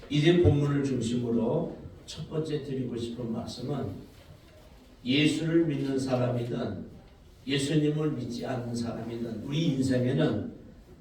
이제 본문을 중심으로 첫 번째 드리고 싶은 말씀은 예수를 믿는 사람이든 예수님을 믿지 않는 사람이든 우리 인생에는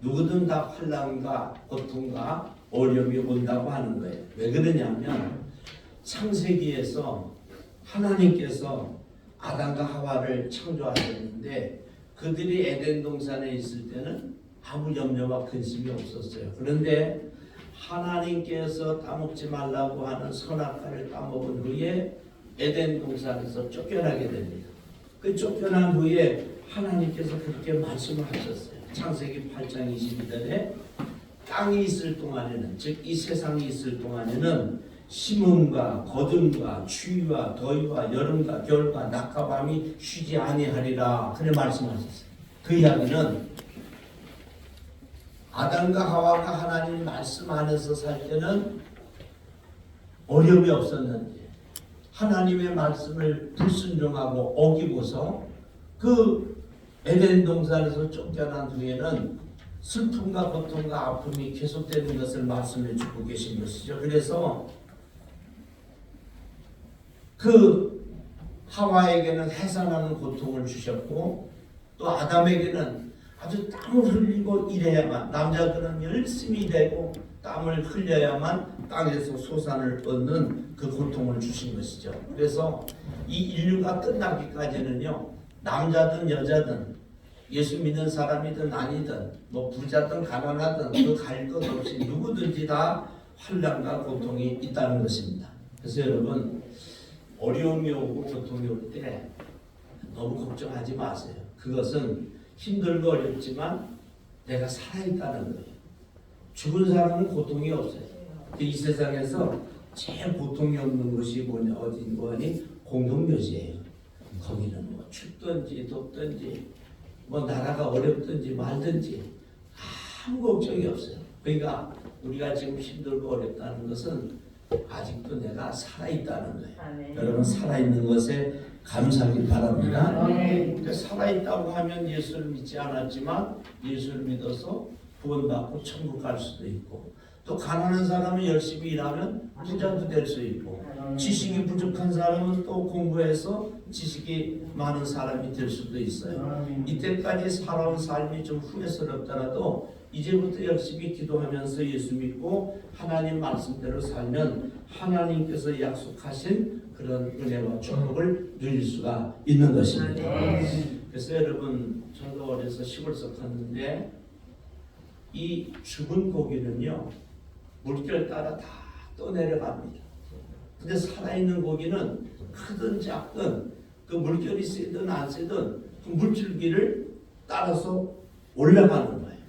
누구든 다 환난과 고통과 어려움이 온다고 하는 거예요. 왜 그러냐면 창세기에서 하나님께서 아담과 하와를 창조하셨는데 그들이 에덴 동산에 있을 때는 아무 염려와 근심이 없었어요. 그런데 하나님께서 따먹지 말라고 하는 선악과를 따먹은 후에 에덴 동산에서 쫓겨나게 됩니다. 그 쫓겨난 후에 하나님께서 그렇게 말씀을 하셨어요. 창세기 8장 22절에 땅이 있을 동안에는, 즉 이 세상이 있을 동안에는 심음과 거둠과 추위와 더위와 여름과 겨울과 낮과 밤이 쉬지 아니하리라. 그래 말씀하셨어요. 그 이야기는 아담과 하와가 하나님이 말씀 안에서 살 때는 어려움이 없었는지 하나님의 말씀을 불순종하고 어기고서 그 에덴 동산에서 쫓겨난 후에는 슬픔과 고통과 아픔이 계속되는 것을 말씀해 주고 계신 것이죠. 그래서 그 하와에게는 해산하는 고통을 주셨고 또 아담에게는 아주 땀을 흘리고 일해야만, 남자들은 열심히 일하고 땀을 흘려야만 땅에서 소산을 얻는 그 고통을 주신 것이죠. 그래서 이 인류가 끝나기까지는요, 남자든 여자든 예수 믿는 사람이든 아니든 뭐 부자든 가난하든 그 갈 것 없이 누구든지 다 환난과 고통이 있다는 것입니다. 그래서 여러분 어려움이 오고 고통이 올 때 너무 걱정하지 마세요. 그것은 힘들고 어렵지만 내가 살아있다는 거예요. 죽은 사람은 고통이 없어요. 이 세상에서 제일 고통이 없는 것이 뭐냐, 어딘 거니? 공동묘지예요. 거기는 뭐 춥든지 덥든지 뭐 나라가 어렵든지 말든지 아무 걱정이 없어요. 그러니까 우리가 지금 힘들고 어렵다는 것은 아직도 내가 살아있다는 거예요. 아멘. 여러분 살아있는 것에 감사하길 바랍니다. 그러니까 살아있다고 하면 예수를 믿지 않았지만 예수를 믿어서 구원받고 천국 갈 수도 있고, 또 가난한 사람은 열심히 일하면 부자도 될 수 있고, 지식이 부족한 사람은 또 공부해서 지식이 많은 사람이 될 수도 있어요. 이때까지 살아온 삶이 좀 후회스럽더라도 이제부터 열심히 기도하면서 예수 믿고 하나님 말씀대로 살면 하나님께서 약속하신 그런 은혜와 축복을 누릴 수가 있는 것입니다. 그래서 여러분, 저도 어려서 시골 썩었는데 이 죽은 고기는요 물결 따라 다 떠내려갑니다. 근데 살아있는 고기는 크든 작든 그 물결이 세든 안 세든 그 물줄기를 따라서 올라가는 거예요.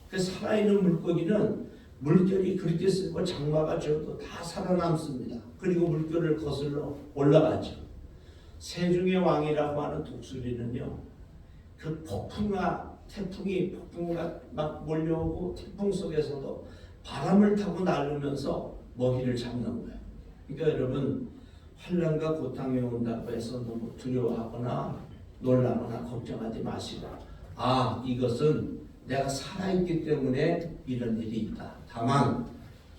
그 살아있는 물고기는 물결이 그렇게 세고 장마가 져도 다 살아남습니다. 그리고 물결을 거슬러 올라가죠. 세중의 왕이라고 하는 독수리는요, 그 폭풍과 폭풍과 막 몰려오고 태풍 속에서도 바람을 타고 날으면서 먹이를 잡는 거예요. 그러니까 여러분, 환난과 고통이 온다고 해서 너무 두려워하거나 놀라거나 걱정하지 마시고, 이것은 내가 살아있기 때문에 이런 일이 있다. 다만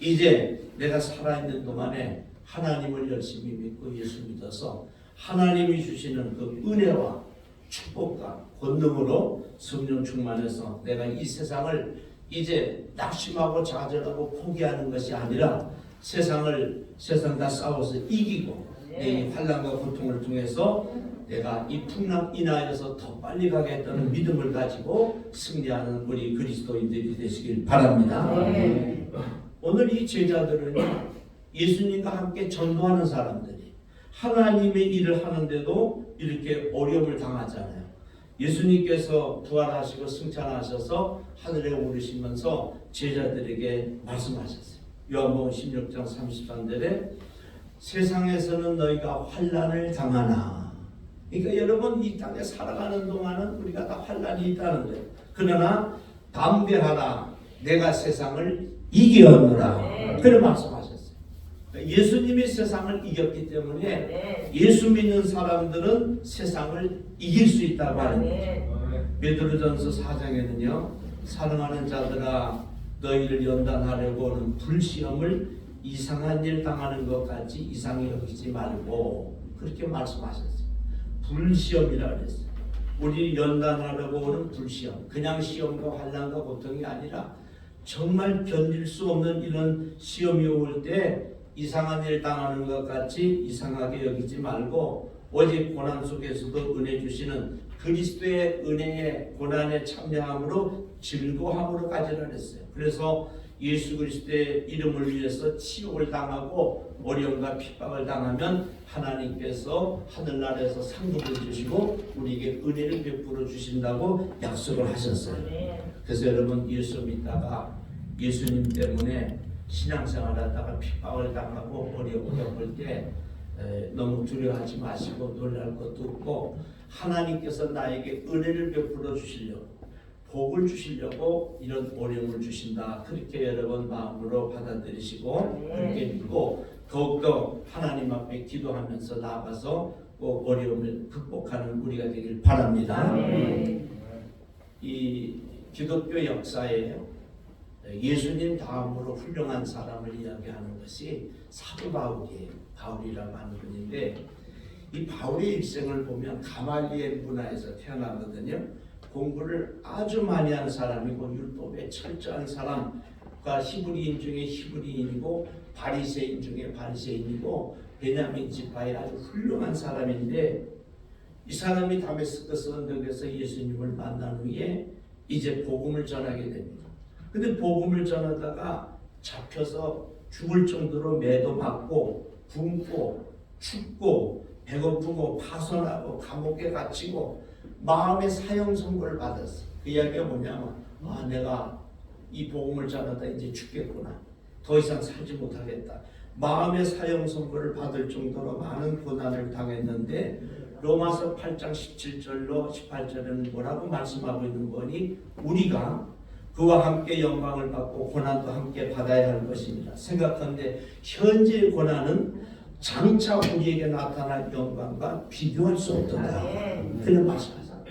이제 내가 살아있는 동안에 하나님을 열심히 믿고 예수 믿어서 하나님이 주시는 그 은혜와 축복과 권능으로 성령 충만해서 내가 이 세상을 이제 낙심하고 좌절하고 포기하는 것이 아니라 세상과 싸워서 이기고 내 이 환난과 고통을 통해서 내가 이 풍랑 인하여서 더 빨리 가겠다는 믿음을 가지고 승리하는 우리 그리스도인들이 되시길 바랍니다. 오늘 이 제자들은 예수님과 함께 전도하는 사람들이 하나님의 일을 하는데도 이렇게 어려움을 당하잖아요. 예수님께서 부활하시고 승천하셔서 하늘에 오르시면서 제자들에게 말씀하셨어요. 요한복음 16장 33절에 세상에서는 너희가 환난을 당하나. 그러니까 여러분, 이 땅에 살아가는 동안은 우리가 다 환난이 있다는 거예요. 그러나 담대하라, 내가 세상을 이겼노라. 그렇게 말씀하셨어요. 예수님이 세상을 이겼기 때문에 예수 믿는 사람들은 세상을 이길 수 있다고 하는 거죠. 베드로전서 4장에는요, 사랑하는 자들아, 너희를 연단하려고 하는 불시험을 이상한 일 당하는 것 같이 이상히 여기지 말고 그렇게 말씀하셨어요. 불시험이라 그랬어요. 우리 연단하려고 오는 불시험, 그냥 시험과 환난과 고통이 아니라 정말 견딜 수 없는 이런 시험이 올 때 이상한 일 당하는 것 같이 이상하게 여기지 말고 오직 고난 속에서도 은혜 주시는 그리스도의 은혜의 고난에 참여함으로 즐거움으로 가지라 그랬어요. 그래서 예수 그리스도의 이름을 위해서 치욕을 당하고 어려움과 핍박을 당하면 하나님께서 하늘나라에서 상급을 주시고 우리에게 은혜를 베풀어 주신다고 약속을 하셨어요. 그래서 여러분 예수 믿다가 예수님 때문에 신앙생활하다가 핍박을 당하고 어려움을 겪을 때 너무 두려워하지 마시고 놀랄 것도 없고 하나님께서 나에게 은혜를 베풀어 주시려고 복을 주시려고 이런 어려움을 주신다. 그렇게 여러분 마음으로 받아들이시고 그렇게 믿고 더욱더 하나님 앞에 기도하면서 나아가서 꼭 어려움을 극복하는 우리가 되길 바랍니다. 이 기독교 역사에 예수님 다음으로 훌륭한 사람을 이야기하는 것이 사도 바울이에요. 바울이라고 하는 분인데 이 바울의 일생을 보면 가말리엘 문화에서 태어나거든요. 공부를 아주 많이 한 사람이고 율법에 철저한 사람과 히브리인 중에 히브리인이고 바리새인 중에 바리새인이고 베냐민 지파의 아주 훌륭한 사람인데 이 사람이 다메스커스 언덕에서 예수님을 만난 후에 이제 복음을 전하게 됩니다. 근데 복음을 전하다가 잡혀서 죽을 정도로 매도 맞고 굶고 춥고 배고프고 파손하고 감옥에 갇히고 마음의 사형 선고를 받았어. 그 이야기가 뭐냐면 내가 이 복음을 전하다 이제 죽겠구나. 더 이상 살지 못하겠다. 마음의 사형 선고를 받을 정도로 많은 고난을 당했는데 로마서 8장 17절로 18절에는 뭐라고 말씀하고 있는 거니 우리가 그와 함께 영광을 받고 고난도 함께 받아야 할 것입니다. 생각하는데 현재의 고난은 장차 우리에게 나타날 영광과 비교할 수 없다. 그런 말씀하셨어요.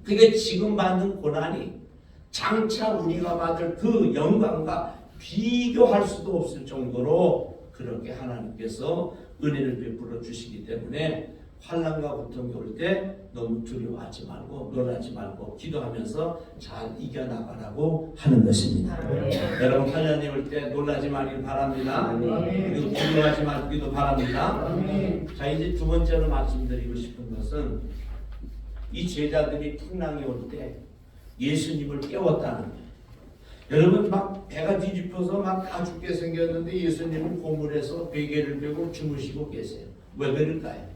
그게 지금 받는 고난이 장차 우리가 받을 그 영광과 비교할 수도 없을 정도로 그렇게 하나님께서 은혜를 베풀어 주시기 때문에 환난과 고통이 올 때 너무 두려워하지 말고 놀라지 말고 기도하면서 잘 이겨나가라고 하는 것입니다. 여러분 환난이 올 때 놀라지 말길 바랍니다. 그리고 두려워하지 말기도 바랍니다. 자 이제 두 번째로 말씀드리고 싶은 것은 이 제자들이 풍랑이 올 때 예수님을 깨웠다는 거예요. 여러분 막 배가 뒤집혀서 막 다 죽게 생겼는데 예수님은 고물에서 베개를 베고 주무시고 계세요. 왜 그럴까요?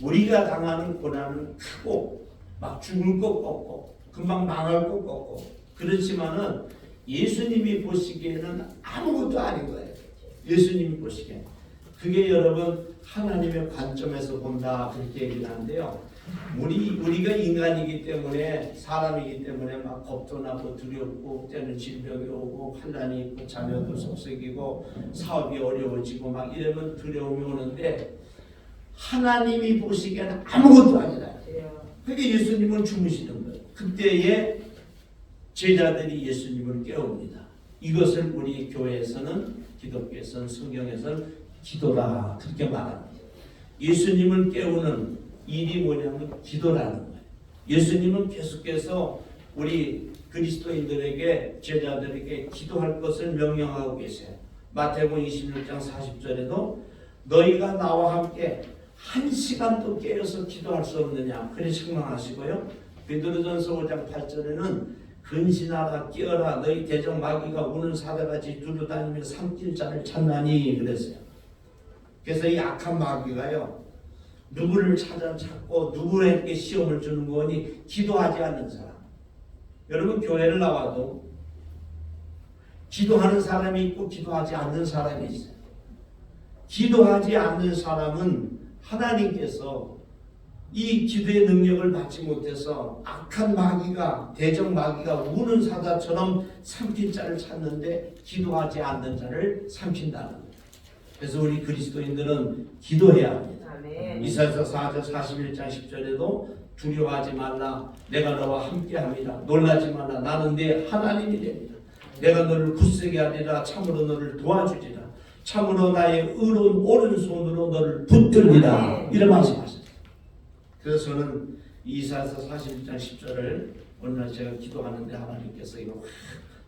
우리가 당하는 고난은 크고 막 죽을 것 같고 금방 망할 것 같고 그렇지만은 예수님이 보시기에는 아무것도 아닌 거예요. 예수님이 보시기에는 그게 여러분 하나님의 관점에서 본다 그렇게 얘기를 하는데요. 우리가 인간이기 때문에 사람이기 때문에 막 겁도 나고 두렵고 때는 질병이 오고 환난이 있고 자녀도 속썩이고 사업이 어려워지고 막 이러면 두려움이 오는데 하나님이 보시기에는 아무것도 아니다. 그러니까 예수님은 주무시는 거예요. 그때에 제자들이 예수님을 깨웁니다. 이것을 우리 교회에서는 기독교에서는 성경에서는 기도라 그렇게 말합니다. 예수님을 깨우는 일이 뭐냐면 기도라는 거예요. 예수님은 계속해서 우리 그리스도인들에게 제자들에게 기도할 것을 명령하고 계세요. 마태복음 26장 40절에도 너희가 나와 함께 한 시간도 깨어서 기도할 수 없느냐 그래 책망하시고요. 베드로전서 5장 8절에는 근신하라 깨어라 너희 대적 마귀가 우는 사자같이 두루다니며 삼킬 자를 찾나니 그랬어요. 그래서 이 악한 마귀가요 누구를 찾고 누구에게 시험을 주는 거니 기도하지 않는 사람. 여러분 교회를 나와도 기도하는 사람이 있고 기도하지 않는 사람이 있어요. 기도하지 않는 사람은 하나님께서 이 기도의 능력을 받지 못해서 악한 마귀가 대적 마귀가 우는 사자처럼 삼킨 자를 찾는데 기도하지 않는 자를 삼킨다는 거예요. 그래서 우리 그리스도인들은 기도해야 합니다. 이사야서 4장 41장 10절에도 두려워하지 말라 내가 너와 함께합니다. 놀라지 말라 나는 네 하나님이 됩니다. 내가 너를 굳세게 하리라. 참으로 너를 도와주리라. 참으로 나의 의로운 오른손으로 너를 붙들리라. 이런 말씀하셨어요. 그래서 저는 이사야서 41장 10절을 어느 날 제가 기도하는데 하나님께서 이거 확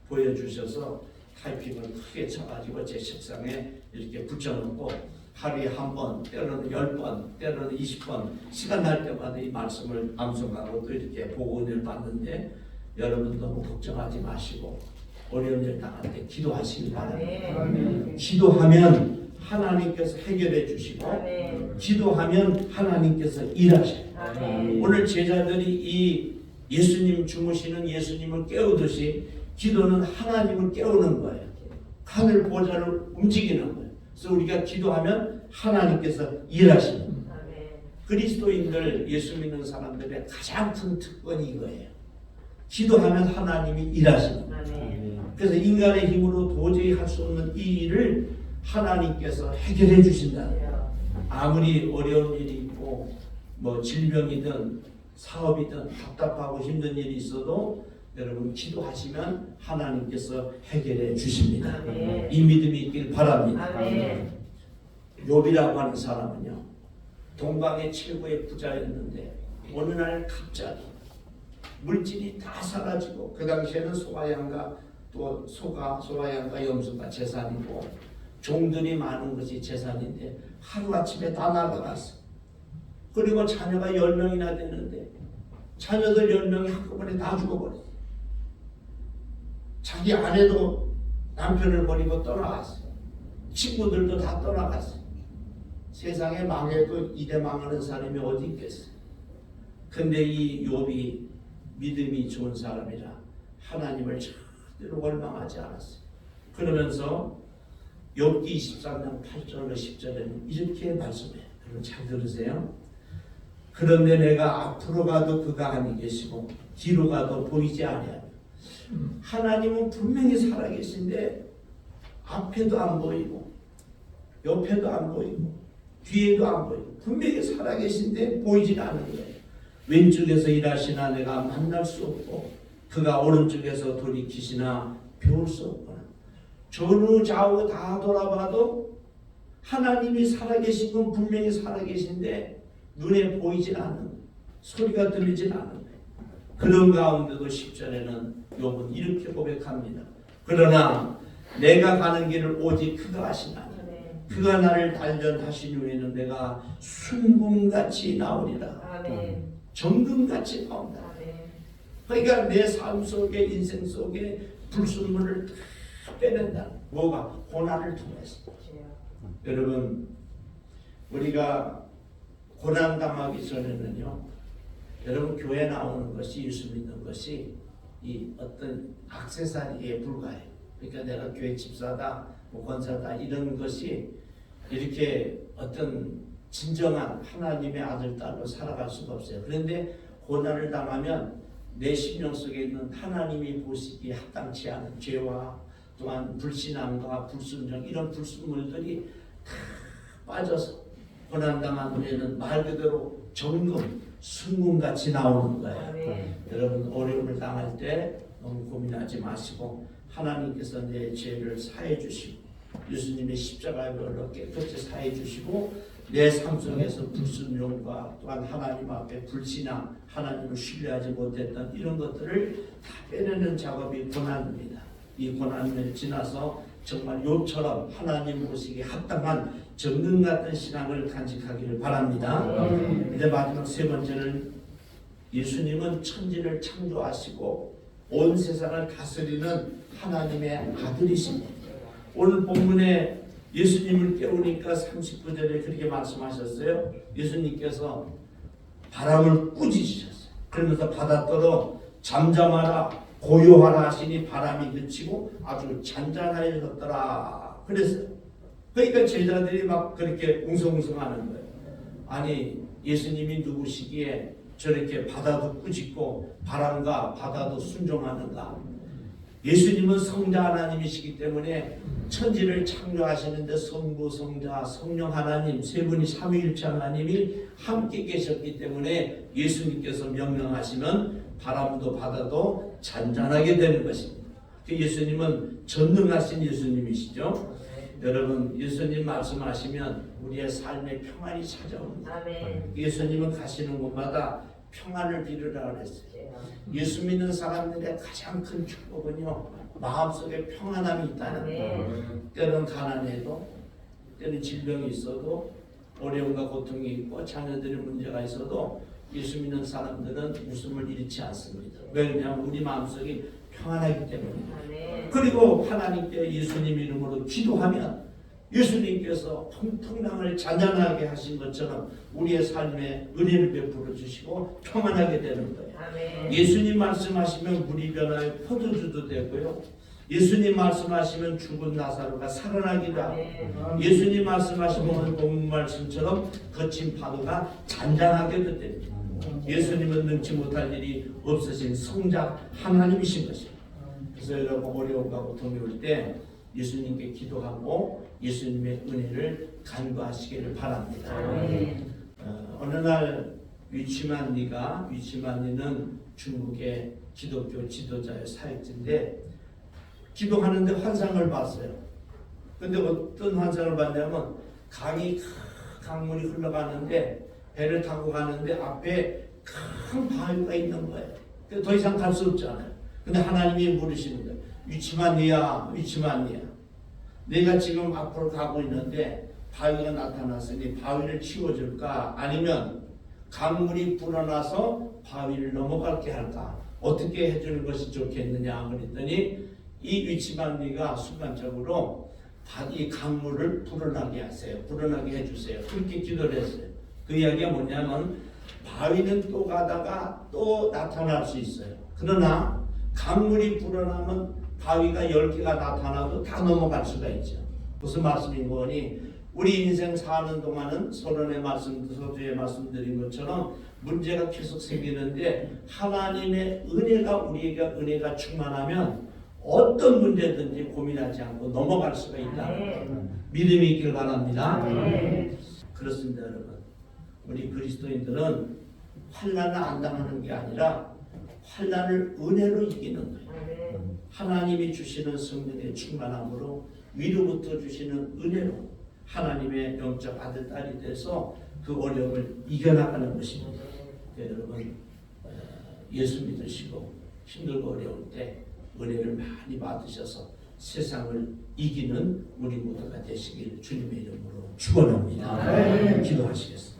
보여주셔서 타이핑을 크게 쳐가지고 제 책상에 이렇게 붙여놓고 하루에 한 번, 때로는 10번, 때로는 20번 시간 날 때마다 이 말씀을 암송하고 또 이렇게 보고를 받는데, 여러분 너무 걱정하지 마시고 어려운 일 당할 때 기도하시기 바랍니다. 기도하면 하나님께서 해결해 주시고 기도하면 하나님께서 일하셔요. 오늘 제자들이 이 예수님 주무시는 예수님을 깨우듯이 기도는 하나님을 깨우는 거예요. 하늘 보좌를 움직이는 거예요. 그래서 우리가 기도하면 하나님께서 일하십니다. 그리스도인들, 예수 믿는 사람들의 가장 큰 특권이 이거예요. 기도하면 하나님이 일하십니다. 그래서 인간의 힘으로 도저히 할 수 없는 이 일을 하나님께서 해결해 주신다. 아무리 어려운 일이 있고 뭐 질병이든 사업이든 답답하고 힘든 일이 있어도 여러분 기도하시면 하나님께서 해결해 주십니다. 이 믿음이 있길 바랍니다. 욥이라고 하는 사람은요, 동방의 최고의 부자였는데 어느 날 갑자기 물질이 다 사라지고, 그 당시에는 소와 양과 또 소와 양과 염소가 재산이고 종들이 많은 것이 재산인데 하루아침에 다 나가갔어. 그리고 자녀가 10명이나 되는데 자녀들 10명이 한꺼번에 다 죽어버렸어. 자기 아내도 남편을 버리고 떠나갔어. 친구들도 다 떠나갔어. 세상에 망해도 이래 망하는 사람이 어디 있겠어. 근데 이 욥이 믿음이 좋은 사람이라 하나님을 절대로 원망하지 않았어요. 그러면서 욥기 23장 8절과 10절에는 이렇게 말씀해요. 여러분 잘 들으세요. 그런데 내가 앞으로 가도 그가 아니 계시고 뒤로 가도 보이지 아니하며, 하나님은 분명히 살아계신데 앞에도 안 보이고 옆에도 안 보이고 뒤에도 안 보이고 분명히 살아계신데 보이지 않는 거예요. 왼쪽에서 일하시나 내가 만날 수 없고 그가 오른쪽에서 돌이키시나 배울 수 없구나. 전후 좌우 다 돌아봐도 하나님이 살아계신 건 분명히 살아계신데 눈에 보이질 않는 거예요. 소리가 들리질 않는 거예요. 그런 가운데도 10절에는 욥은 이렇게 고백합니다. 그러나 내가 가는 길을 오직 그가 아시나니 그가 나를 단련하신 후에는 내가 순금같이 나오리라. 정금같이 나온다. 그러니까 내 삶 속에, 인생 속에 불순물을 다 빼낸다. 뭐가? 고난을 통해서. 여러분, 우리가 고난 당하기 전에는요, 여러분 교회 나오는 것이, 예수 믿는 것이 이 어떤 액세서리에 불과해요. 그러니까 내가 교회 집사다, 뭐 권사다 이런 것이 이렇게 어떤 진정한 하나님의 아들 딸로 살아갈 수가 없어요. 그런데 고난을 당하면 내 심령 속에 있는 하나님이 보시기에 합당치 않은 죄와 또한 불신앙과 불순종 이런 불순물들이 다 빠져서 고난당한 후에는 말 그대로 정금, 순금같이 나오는 거예요. 여러분 어려움을 당할 때 너무 고민하지 마시고 하나님께서 내 죄를 사해 주시고 예수님의 십자가의 별로 깨끗이 사해 주시고 내 삶 속에서 불순종과 또한 하나님 앞에 불신앙, 하나님을 신뢰하지 못했던 이런 것들을 다 빼내는 작업이 고난입니다. 이 고난을 지나서 정말 욥처럼 하나님 보시기에 합당한 정금 같은 신앙을 간직하기를 바랍니다. 이제 마지막 세 번째는 예수님은 천지를 창조하시고 온 세상을 다스리는 하나님의 아들이십니다. 오늘 본문에 예수님을 깨우니까 39절에 그렇게 말씀하셨어요. 예수님께서 바람을 꾸짖으셨어요. 그러면서 바닷가로 잠잠하라 고요하라 하시니 바람이 그치고 아주 잔잔해졌더라 그랬어요. 그러니까 제자들이 막 그렇게 웅성웅성하는 거예요. 아니 예수님이 누구시기에 저렇게 바다도 꾸짖고 바람과 바다도 순종하는가? 예수님은 성자 하나님이시기 때문에 천지를 창조하시는데 성부, 성자, 성령 하나님 세 분이 삼위일체 하나님이 함께 계셨기 때문에 예수님께서 명령하시면 바람도 바다도 잔잔하게 되는 것입니다. 그 예수님은 전능하신 예수님이시죠. 여러분 예수님 말씀하시면 우리의 삶에 평안이 찾아옵니다. 예수님은 가시는 곳마다 평안을 빌으라 그랬어요. 예수 믿는 사람들의 가장 큰 축복은요, 마음속에 평안함이 있다는 거예요. 때로는 가난해도, 때로는 질병이 있어도, 어려움과 고통이 있고 자녀들의 문제가 있어도 예수 믿는 사람들은 웃음을 잃지 않습니다. 왜냐하면 우리 마음속이 평안하기 때문입니다. 그리고 하나님께 예수님 이름으로 기도하면 예수님께서 풍랑을 잔잔하게 하신 것처럼 우리의 삶에 은혜를 베풀어 주시고 평안하게 되는 거예요. 예수님 말씀하시면 물이 변하여 포도주도 되고요. 예수님 말씀하시면 죽은 나사로가 살아나기도 하고, 예수님 말씀하시면 오늘 본문 말씀처럼 거친 파도가 잔잔하게도 됩니다. 예수님은 능치 못할 일이 없으신 성자 하나님이신 것입니다. 그래서 여러분 어려움과 고통이 올 때 예수님께 기도하고 예수님의 은혜를 간구하시기를 바랍니다. 어느 날 위치만리는 중국의 기독교 지도자의 사역자인데 기도하는데 환상을 봤어요. 근데 어떤 환상을 봤냐면 강물이 흘러가는데 배를 타고 가는데 앞에 큰 바위가 있는 거예요. 더 이상 갈 수 없잖아요. 근데 하나님이 물으시는 거예요. 위치만리야. 내가 지금 앞으로 가고 있는데 바위가 나타났으니 바위를 치워줄까? 아니면 강물이 불어나서 바위를 넘어갈게 할까? 어떻게 해주는 것이 좋겠느냐? 그랬더니 이 위치만리가 순간적으로 이 강물을 불어나게 하세요. 불어나게 해주세요. 그렇게 기도를 했어요. 그 이야기가 뭐냐면 바위는 또 가다가 또 나타날 수 있어요. 그러나 강물이 불어나면 바위가 10개가 나타나도 다 넘어갈 수가 있죠. 무슨 말씀인 거니? 우리 인생 사는 동안은 서두에 말씀드린 것처럼 문제가 계속 생기는데 하나님의 은혜가 은혜가 충만하면 어떤 문제든지 고민하지 않고 넘어갈 수가 있다. 믿음이 있길 바랍니다. 그렇습니다, 여러분. 우리 그리스도인들은 환난을 안 당하는 게 아니라 환난을 은혜로 이기는 거예요. 하나님이 주시는 성령의 충만함으로 위로부터 주시는 은혜로 하나님의 영적 아들 딸이 돼서 그 어려움을 이겨나가는 것입니다. 여러분 예수 믿으시고 힘들고 어려울 때 은혜를 많이 받으셔서 세상을 이기는 우리 모두가 되시길 주님의 이름으로 축원합니다. 기도하시겠습니다.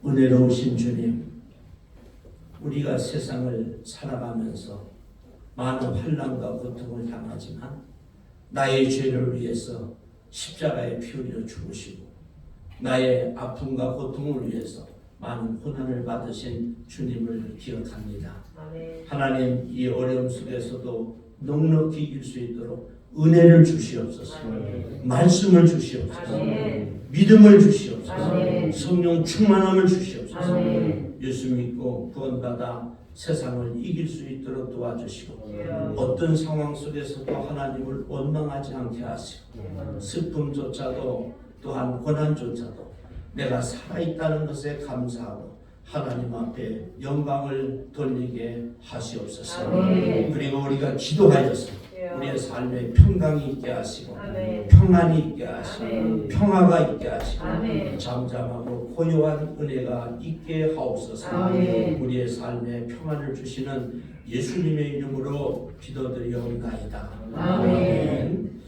은혜로우신 주님, 우리가 세상을 살아가면서 많은 환난과 고통을 당하지만 나의 죄를 위해서 십자가에 피 흘려 죽으시고 나의 아픔과 고통을 위해서 많은 고난을 받으신 주님을 기억합니다. 하나님, 이 어려움 속에서도 넉넉히 이길 수 있도록 은혜를 주시옵소서. 말씀을 주시옵소서. 믿음을 주시옵소서. 성령 충만함을 주시옵소서. 예수 믿고 구원받아 세상을 이길 수 있도록 도와주시고 어떤 상황 속에서도 하나님을 원망하지 않게 하시고 슬픔조차도 또한 고난조차도 내가 살아있다는 것에 감사하고 하나님 앞에 영광을 돌리게 하시옵소서. 그리고 우리가 기도하여서 우리의 삶에 평강이 있게 하시고 평안이 있게 하시고 평화가 있게 하시고 잠잠하고 고요한 은혜가 있게 하옵소서. 우리의 삶에 평안을 주시는 예수님의 이름으로 기도드리옵나이다. 아멘.